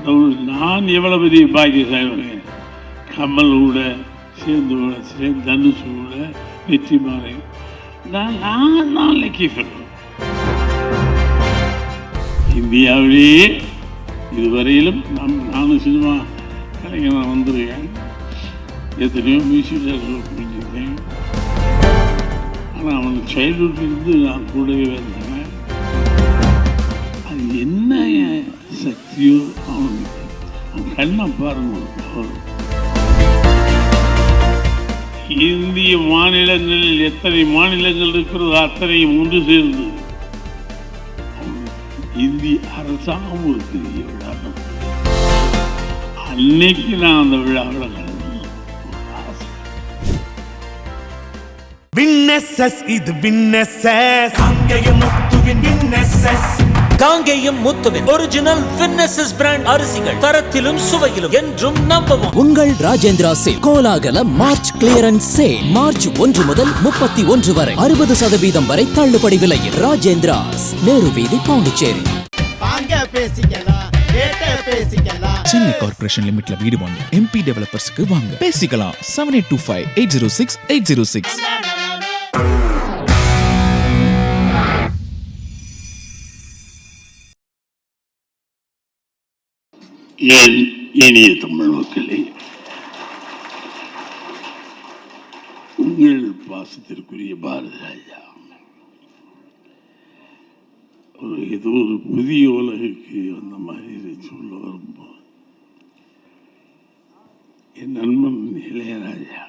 கடவுள் நான் எவ்வளவு பெரிய பாக்கியசாலி. கமல் கூட சேர்ந்து தனுஷு கூட வெற்றி மாறி நான் லக்கி ஃபெல்லோ. இந்தியாவிலேயே இதுவரையிலும் நானும் சினிமா கலைஞர் வந்திருக்கேன். எத்தனையோ மியூசிக் டேரக்டர் பண்ணியிருக்கேன். ஆனால் அவனுக்கு சைல்ட்ஹுட்லேருந்து நான் கூடவே வந்தேன். அது என்ன சக்தியோ அவனுக்கு அவன் கண்ணை பாருங்க. இந்திய மாநிலங்களில் எத்தனை மாநிலங்கள் இருக்கிறதோ அத்தனையும் ஒன்று சேர்ந்து இந்திய அரசாங்கம் ஒரு பெரிய விழா. அன்னைக்கு நான் அந்த விழாவில் கலந்து காங்கேயம் முத்துவின் ஒரிஜினல் வின்னசஸ் பிராண்ட் அரிசிகள் தரத்திலும் சுவையிலும் என்றும் நம்பவும். உங்கள் ராஜேந்திரா சேல் கோலாகல மார்ச் கிளியரன்ஸ் சேல் மார்ச் 1 முதல் 31 வரை 60% வரை தள்ளுபடி விலையில். ராஜேந்திராஸ், நேரு வீதி, பாண்டிச்சேரி. சென்னை கார்ப்பரேஷன் லிமிட்ல வீடு வாங்க MP டெவலப்பர்ஸ்க்கு வாங்க பேசிக்கலாம். 7825806806. என் இனிய தமிழ் மக்களே, உங்கள் பாசத்திற்குரிய பாரதி ராஜா ஏதோ ஒரு புதிய உலகுக்கு அந்த மாதிரி சொல்ல வரும்போது என் நண்பன் இளையராஜா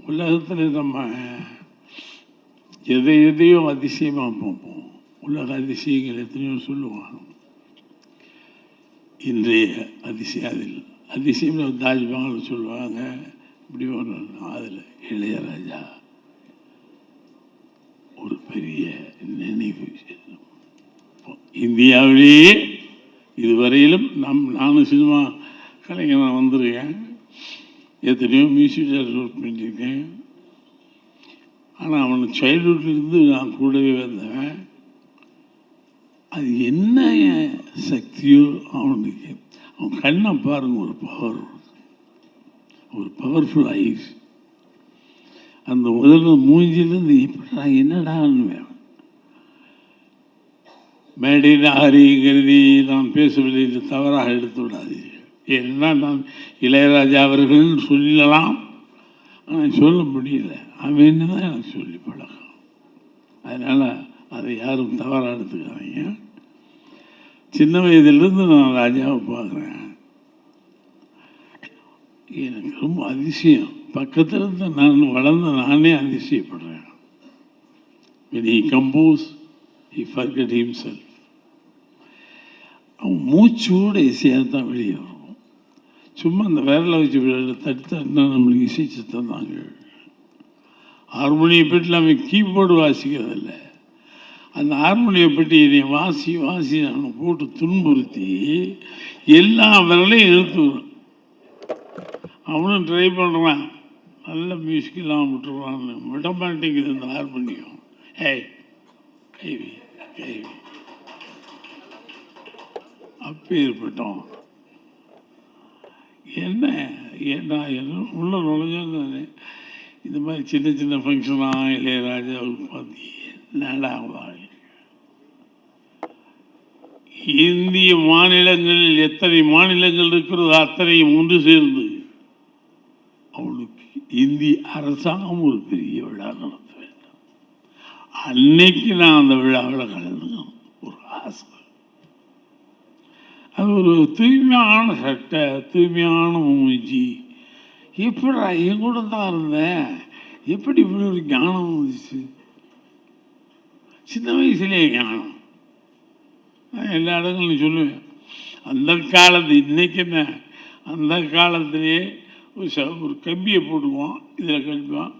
உலகத்தில் நம்ம எதையோ அதிசயமாக பார்ப்போம். உலக அதிசயங்கள் எத்தனையோ சொல்லுவாங்க. இன்றைய அதிசயம் தாஜ்மஹால் சொல்லுவாங்க. இப்படி ஒன்று அதில் இளையராஜா ஒரு பெரிய நினைவு. இந்தியாவிலேயே இதுவரையிலும் நானும் சினிமா கலைஞர் வந்திருக்கேன். எத்தனையோ மியூசிக் டேரக்டர் பண்ணியிருக்கேன். ஆனால் அவனுக்கு சைல்ட்ஹுட்லேருந்து நான் கூடவே வந்தேன். அது என்ன சக்தியோ அவனுக்கு அவன் கண்ணை பாருங்க. ஒரு பவர்ஃபுல் ஐஸ். அந்த முதல்ல மூஞ்சிலேருந்து இப்படா என்னடான்னு வேணும். மேடையில் ஹரிங்கிறதி நான் பேசவில்லை என்று தவறாக எடுத்து விடாதீர்கள். ஏன்னா நான் இளையராஜா அவர்கள் சொல்லலாம், ஆனால் சொல்ல முடியல. அவன் தான் எனக்கு சொல்லி பழக்கம். அதனால் அதை யாரும் தவறாக எடுத்துக்காதீங்க. சின்ன வயதிலிருந்து நான் ராஜாவை பார்க்குறேன். எனக்கு ரொம்ப அதிசயம். பக்கத்தில் இருந்து நான் வளர்ந்த நானே அதிசயப்படுறேன். When he compose, he forget himself. அவன் மூச்சோடு இசையாக தான் வெளியே வரும். சும்மா அந்த விரலை வச்சு தட்டினா நம்மளுக்கு இசைச்சு தந்தாங்க. ஹார்மோனியை பெட்டில் அவன் கீபோர்டு வாசிக்கிறதில்ல. அந்த ஹார்மோனியை பெட்டி என்னை வாசி நான் போட்டு துன்புறுத்தி எல்லா விரலையும் இழுத்து வரும். அவனும் ட்ரை பண்ணுறான், நல்ல மியூசிக்கெல்லாம் விட்டுருவான்னு. விட மாட்டேங்குது இந்த ஹார்மோனியம். கைவி அப்பேற்பட்டோம். என்ன உள்ள நுழைஞ்சோன்னு இந்த மாதிரி சின்ன ஃபங்க்ஷனாக இளையராஜாவுக்கு பார்த்து என்னடாவாங்க. இந்திய மாநிலங்களில் எத்தனை மாநிலங்கள் இருக்கிறதோ அத்தனையும் ஒன்று சேர்ந்து அவனுக்கு இந்திய அரசாங்கம் ஒரு பெரிய விழா நடத்த வேண்டும். அன்னைக்கு நான் அந்த விழாவில் கலந்துக்கணும் ஒரு ஆசை. அது ஒரு தூய்மையான சட்டை, தூய்மையான மூஞ்சி. எப்படா என் கூட தான் இருந்தேன், எப்படி இப்படி ஒரு ஞானம் வந்துச்சு. சின்ன வயசுலேயே ஞானம். நான் எல்லா இடங்களும் சொல்லுவேன். அந்த காலத்து இன்றைக்கி என்ன, அந்த காலத்திலே ஒரு கம்பியை போட்டுக்குவோம், இதில் கட்டுவோம்,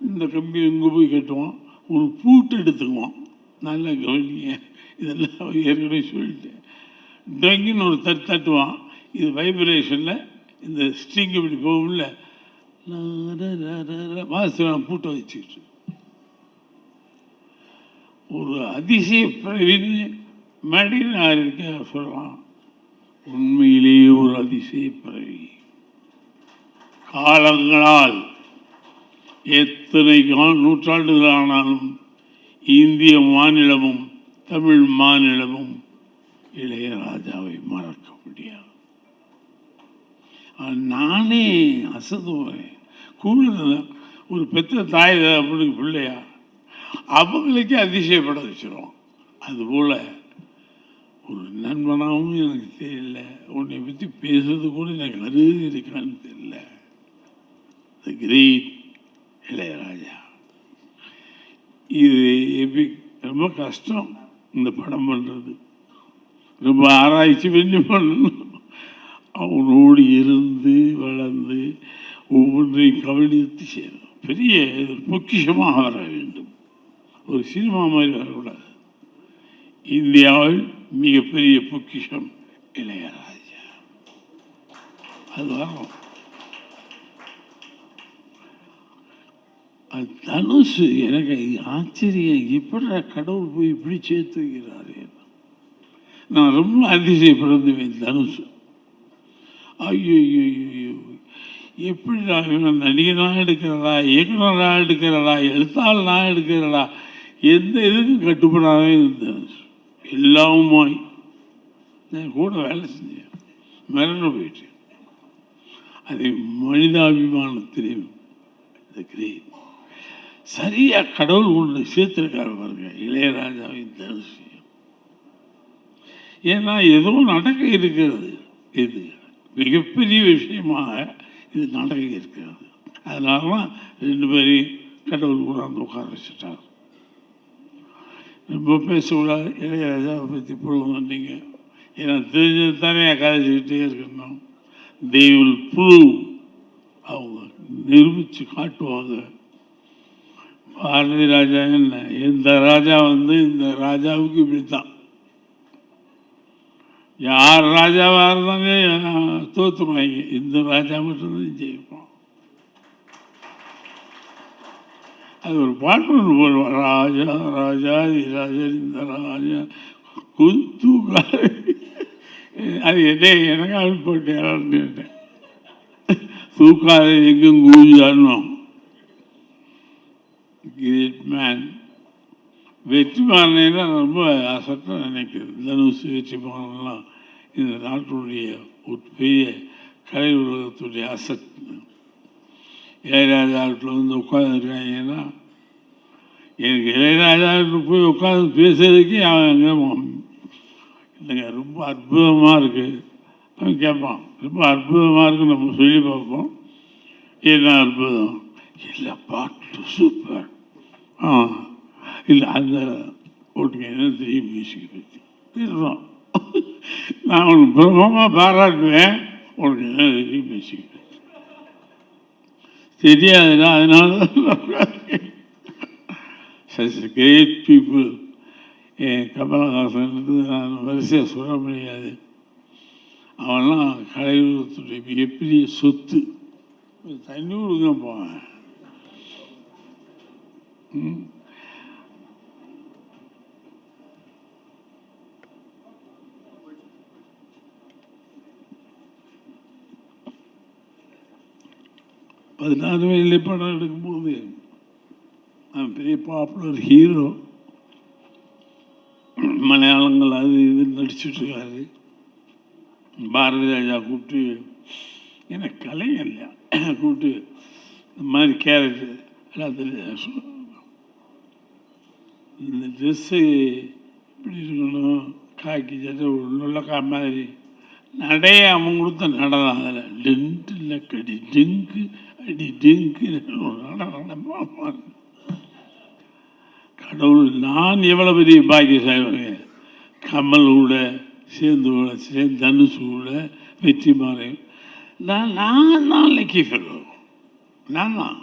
இந்த கம்பியை இங்கே போய் கட்டுவோம், ஒரு பூட்டு எடுத்துக்குவோம். நல்லா கவனிங்க, இதெல்லாம் ஏற்கனவே சொல்லிட்டேன். டொங்கின்னு ஒரு தட்டுவான், இது வைப்ரேஷனில் இந்த ஸ்ட்ரிங் இப்படி போகும்ல, வாசனை பூட்டை வச்சுக்கிட்டு ஒரு அதிசய பிறவின்னு மேடையில் நான் இருக்க சொல்லலாம். உண்மையிலேயே ஒரு அதிசய பிறவி. காலங்களால் எத்தனை நூற்றாண்டுகள் ஆனாலும் இந்திய மாநிலமும் தமிழ் மாநிலமும் இளையராஜாவை மறக்க முடியாது. நானே அசதுவேன். கூட ஒரு பெற்ற தாய் அப்படி பிள்ளையா அவங்களுக்கே அதிசயப்பட வச்சிடும். அதுபோல் ஒரு நண்பனாகவும் எனக்கு தெரியல, உன்னை பற்றி பேசுறது கூட எனக்கு அருகு இருக்கான்னு தெரியல. தி கிரேட் இளையராஜா. இது ரொம்ப கஷ்டம் இந்த படம் பண்ணுறது, ரொம்ப ஆராய்ச்சி பண்ணி பண்ணணும். அவனோடு இருந்து வளர்ந்து ஒவ்வொன்றையும் கவனித்து செய்யணும். பெரிய பொக்கிஷமாக வர வேண்டும். ஒரு சினிமா மாதிரி வரக்கூடாது. இந்தியாவில் மிகப்பெரிய பொக்கிஷம் இளையராஜா. அது வரும். அது தனுஷு எனக்கு ஆச்சரியம். எப்படி கடவுள் போய் இப்படி சேர்த்து வைக்கிறாரு. நான் ரொம்ப அதிசயப்படுவேன். தனுஷு ஐயோ எப்படி நான் நடிகனாக எடுக்கிறதா, இயக்குனராக எடுக்கிறதா, எழுத்தாளனாக எடுக்கிறதா, எந்த இதுக்கும் கட்டுப்படாதே தனுஷ். எல்லாமுமாய் நான் கூட வேலை செஞ்சேன், மிரண்டு போயிட்டேன். அதை மனிதாபிமானத்திலையும் சரியா கடவுள் ஒன்று சேர்த்திருக்காரு பாருங்க இளையராஜாவின் தனுஷ். ஏன்னா ஏதோ நடக்க இருக்கிறது, இது மிகப்பெரிய விஷயமாக இது நடக்க இருக்கிறது. அதனால தான் 2 பேரையும் கடவுள் கூட அந்த உட்கார வச்சுட்டார். ரொம்ப பேசக்கூடாது இளையராஜாவை பற்றி பொழுது நீங்கள். ஏன்னா தெரிஞ்சது தானே கதைச்சிக்கிட்டே இருக்கணும். they will prove, அவங்க நிரூபித்து காட்டுவாங்க. பாரதி ராஜா என்ன, இந்த ராஜா இந்த ராஜாவுக்கு இப்படித்தான். யார் ராஜாவாக இருந்தாலும் தோற்றுருவாங்க, இந்த ராஜா மட்டும்தான் ஜெயிப்பான். அது ஒரு பாட்டு ஒன்று போடுவார், ராஜா ராஜா ராஜன் இந்த ராஜா தூக்காது. அது என்ன எனக்காக போட்டேன், தூக்காத எங்கும் கூஜானோ. Great man. வெற்றிமாறனா ரொம்ப அசட்டாக நினைக்கிறேன். தனுஷ் வெற்றிமாறலாம் இந்த நாட்டுடைய ஒரு பெரிய கலை உலகத்துடைய அசட். இளையராஜாவில் வந்து உட்காந்துருக்காங்கன்னா எனக்கு இளையராஜாவில் போய் உட்காந்து பேசுறதுக்கே அவன் இல்லைங்க ரொம்ப அற்புதமாக இருக்குது. அவன் கேட்பான் ரொம்ப அற்புதமாக இருக்குது, நம்ம சொல்லி பார்ப்போம் என்ன அற்புதம் இல்லை, பாட்டு சூப்பர். இல்லை அந்த ஓட்டுங்க என்ன தெரியும் மியூசிக் பற்றி பேசுகிறோம். நான் உனக்கு பிரமமாக பாராட்டுவேன், உனக்கு என்ன தெரியும் மியூசிக் பற்றி தெரியாதுன்னா. அதனால சச் கிரேட் பீப்புள். என் கமலஹாசன் நான் வரிசையாக சொல்ல முடியாது. அவன்லாம் கலையுலகத்துடைய மிகப்பெரிய சொத்து. தண்ணி கொடுங்க போவேன். பதினாறு வயதிலே படம் எடுக்கும்போது அவன் பெரிய பாப்புலர் ஹீரோ. மலையாளங்கள் அது இது நடிச்சுட்ருக்காரு. பாரதி ராஜா கூப்பிட்டு எனக்கு கலைஞர் இல்லையா கூப்பிட்டு இந்த மாதிரி கேரக்டர் எல்லாத்தையும் இந்த ட்ரெஸ்ஸு இப்படி இருக்கணும், காக்கி சட்டை உள்ளக்கா மாதிரி நடைய அவன் கொடுத்த நடனம். அதில் டென்ட்டு இல்லை கடி டெங்கு அடி டெங்கு நடனமா. கடவுள் நான் எவ்வளோ பெரிய பாக்கியசாலி. கமலோட சேர்ந்து தனுஷோட வெற்றிமாறன் நான் லக்கி ஃபெல்லோ. நான் தான்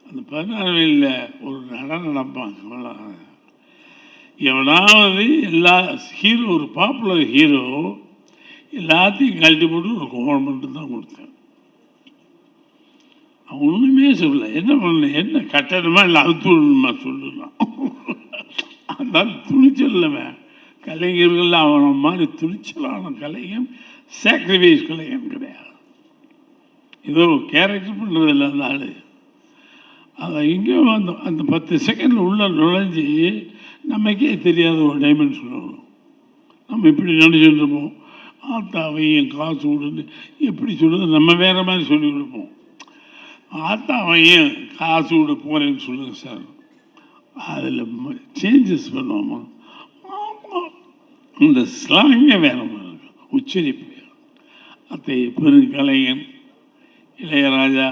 அந்த 16 வயதில் ஒரு நடப்பான். எவனாவது எல்லா ஹீரோ, ஒரு பாப்புலர் ஹீரோ எல்லாத்தையும் கழட்டி போட்டு ஒரு கவர்மெண்ட்டு தான் கொடுத்தேன். அவன் ஒன்றுமே சொல்லலை. என்ன பண்ண, என்ன கட்டணுமா இல்லை அவுத்து விடணுமா சொல்லலாம். அதான் துணிச்சல் இல்லவன். கலைஞர்கள் அவனை மாதிரி துணிச்சலான கலைஞன் சாக்ரிஃபைஸ் கலைஞன் கிடையாது. ஏதோ கேரக்டர் பண்ணுறதில்ல அந்த ஆள். அதை இங்கேயும் அந்த 10 செகண்டில் உள்ள நுழைஞ்சி நமக்கே தெரியாத ஒரு டைமென்ஷன் வரும். நம்ம இப்படி நினச்சிட்டு இருப்போம், ஆத்தாவையும் காசு விடுன்னு எப்படி சொல்லுறது, நம்ம வேறு மாதிரி சொல்லி கொடுப்போம். ஆத்தாவையும் காசு விட போகிறேன்னு சொல்லுங்கள் சார், அதில் சேஞ்சஸ் பண்ணுவோமா? இந்த ஸ்லாங்கே வேறு மாதிரி இருக்கும், உச்சரிப்பு. அத்தகைய பெருங்கலைஞன் இளையராஜா,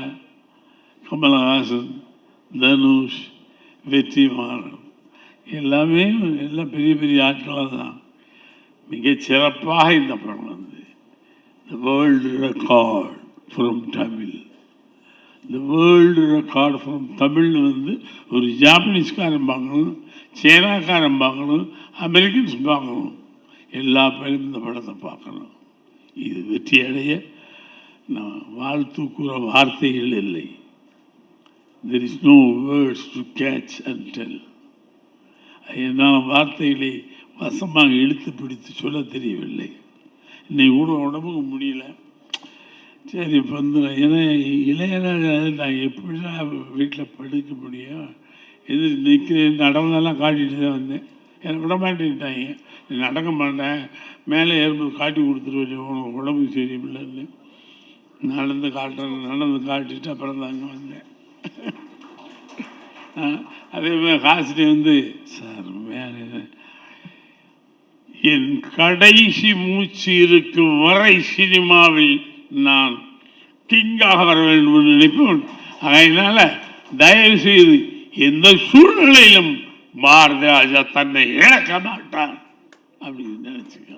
கமலஹாசன், தனுஷ், வெற்றிமாறன் எல்லாமே எல்லாம் பெரிய பெரிய ஆட்களாக தான். மிகச்சிறப்பாக இந்த படம் வந்து the world record from Tamil. The world record from தமிழ்னு வந்து ஒரு ஜாப்பனீஸ்காரன் பார்க்கணும், சைனாக்காரன் பார்க்கணும், அமெரிக்கன்ஸ் பார்க்கணும், எல்லா பேரும் இந்த படத்தை பார்க்கணும். இது வெற்றி அடைய நான் வாழ்த்து கூற வார்த்தைகள் இல்லை. There is no words to catch and tell. என்னால் வார்த்தைகளை வசமாக இழுத்து பிடித்து சொல்ல தெரியவில்லை. இன்னைக்கு கூட உடம்புக்கு முடியல. சரி வந்துடும். ஏன்னா இளையராஜா நான் எப்படிலாம் வீட்டில் படுக்க முடியும், எது நிற்கிறேன் நடந்தெல்லாம் காட்டிட்டு தான் வந்தேன். எனக்கு விட மாட்டேன்ட்டாங்க, நடக்க மாட்டேன், மேலே ஏறும்போது காட்டி கொடுத்துருவேன், உனக்கு உடம்புக்கு சரியில்லைன்னு. நடந்து காட்டிட்டு அப்புறம் தாங்க வந்தேன். அதே மாதிரி ஹாசினி வந்து சார் மேலே என் கடைசி மூச்சு இருக்கும் வரை சினிமாவில் நான் கிங்காக வர வேண்டும் என்று நினைப்பேன். அதனால் தயவு செய்து எந்த சூழ்நிலையிலும் பாரதி ராஜா தன்னை இழக்க மாட்டான் அப்படின்னு நினைச்சுக்க.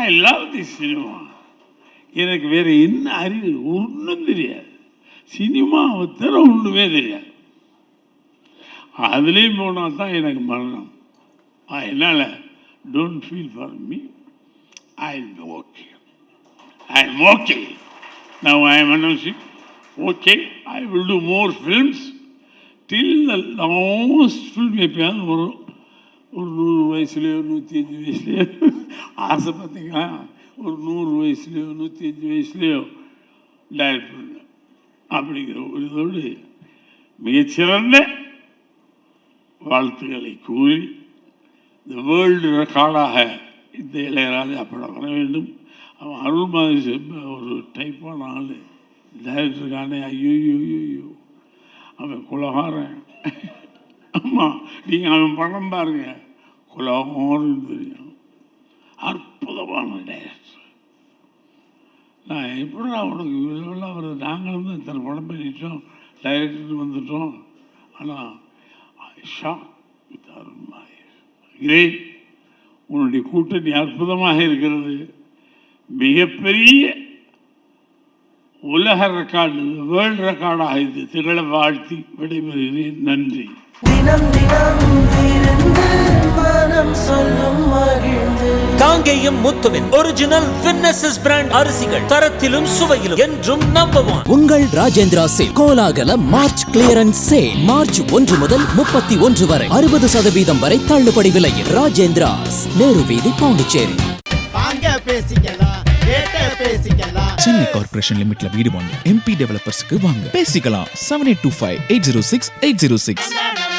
I love the cinema. எனக்கு வேறு என்ன அறிவு ஒன்றும் தெரியாது, சினிமாவை தர ஒன்றுமே தெரியாது. அதுலேயும் போனால் தான் எனக்கு மரணம். அதனால் don't feel for me, I am okay, I am okay. Now I am announcing, okay, I will do more films till the last film. எப்பயாவது வரும், ஒரு 100 வயசுலையோ 105 வயசுலையோ ஆசை பார்த்தீங்களா, ஒரு 100 வயசுலையோ 105 வயசுலையோ டைரக்ட் பண்ண அப்படிங்கிற ஒரு இதோடு மிகச்சிறந்த வாழ்த்துக்களை கூறி இந்த வேர்ல்டு ரெக்கார்டாக இந்த இளையராஜா படம் வர வேண்டும். அவன் அருள் மாதிரி ஒரு டைப்பான ஆள் டைரக்டருக்கானே. ஐயோ அவன் குலகாரன். ஆமாம், நீங்கள் அவன் படம் பாருங்க, குலகாரன்னு தெரியும். அற்புதமான டைரக்டர். நான் எப்படா உனக்கு இவ்வளோலாம் வருது, நாங்களும் தான் இத்தனை படம் பண்ணிட்டோம், டைரக்டர் வந்துட்டோம். ஆனால் ஷாக் வித் அருண்மாய் கிரேட். உன்னுடைய கூட்டணி அற்புதமாக இருக்கிறது. மிகப்பெரிய உலக ரெக்கார்டு, வேர்ல்டு ரெக்கார்டாக இது திகழ வாழ்த்தி விடைபெறுகிறேன். நன்றி. தினம் தினம் மனம் சொல்லும் மகிழ்ந்து காங்கேயம் முத்துவின் ஒரிஜினல் வின்னசஸ் பிராண்ட் அரிசிகள் தரத்திலும் சுவையிலும் என்றும் நம்பர் 1. உங்கள் ராஜேந்திரா சேல் கோலாகல மார்ச் கிளியரன்ஸ் சேல் மார்ச் 1 முதல் 31 வரை 60% வரை தள்ளுபடி விலையில். ராஜேந்திராஸ், நேரு வீதி, பாண்டிச்சேரி. வாங்க பேசிக்கலாம், கேட்ட பேசிக்கலாம். சென்னை கார்ப்பரேஷன் லிமிட்ல வீடு வாங்க MP டெவலப்பர்ஸ்க்கு வாங்க, பேசிக்கலாம். 7825 806 806.